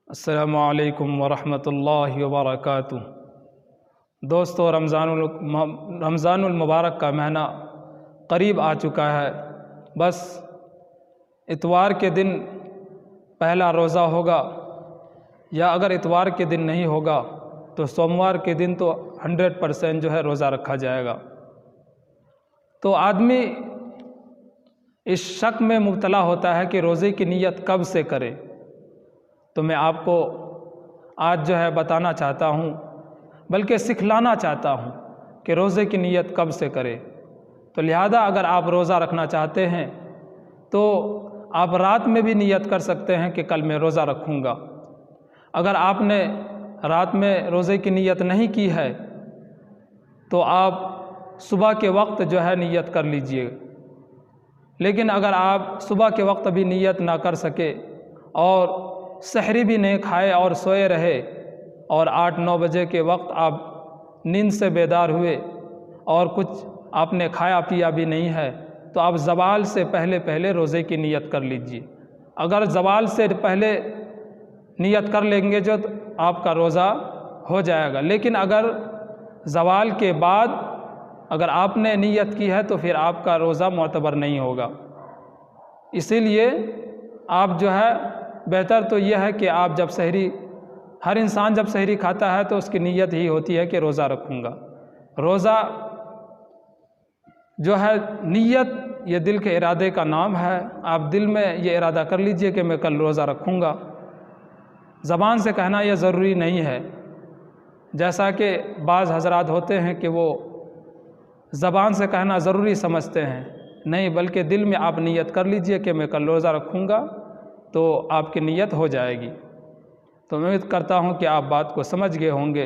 अस्सलामुअलैकुम वरहमतुल्लाहि वबरकातुह। दोस्तों, रमज़ानुल मुबारक का महीना करीब आ चुका है। बस इतवार के दिन पहला रोज़ा होगा, या अगर इतवार के दिन नहीं होगा तो सोमवार के दिन तो 100% जो है रोज़ा रखा जाएगा। तो आदमी इस शक में मुब्तला होता है कि रोज़े की नीयत कब से करे। तो मैं आपको आज जो है बताना चाहता हूँ, बल्कि सिखलाना चाहता हूँ कि रोज़े की नीयत कब से करें। तो लिहाजा अगर आप रोज़ा रखना चाहते हैं तो आप रात में भी नीयत कर सकते हैं कि कल मैं रोज़ा रखूँगा। अगर आपने रात में रोज़े की नीयत नहीं की है तो आप सुबह के वक्त जो है नीयत कर लीजिए। लेकिन अगर आप सुबह के वक्त भी नीयत ना कर सके और सहरी भी नहीं खाए और सोए रहे और 8-9 बजे के वक्त आप नींद से बेदार हुए और कुछ आपने खाया पिया भी नहीं है, तो आप ज़वाल से पहले पहले रोज़े की नीयत कर लीजिए। अगर ज़वाल से पहले नीयत कर लेंगे जो तो आपका रोज़ा हो जाएगा। लेकिन अगर ज़वाल के बाद अगर आपने नीयत की है तो फिर आपका रोज़ा मोतबर नहीं होगा। इसीलिए आप जो है बेहतर तो यह है कि आप जब सहरी, हर इंसान जब सहरी खाता है तो उसकी नीयत ही होती है कि रोज़ा रखूँगा। रोज़ा जो है नीयत, ये दिल के इरादे का नाम है। आप दिल में ये इरादा कर लीजिए कि मैं कल रोज़ा रखूँगा। ज़बान से कहना यह ज़रूरी नहीं है, जैसा कि बाज़ हज़रात होते हैं कि वो ज़बान से कहना ज़रूरी समझते हैं। नहीं, बल्कि दिल में आप नीयत कर लीजिए कि मैं कल रोज़ा रखूँगा, तो आपकी नीयत हो जाएगी। तो मैं उम्मीद करता हूँ कि आप बात को समझ गए होंगे।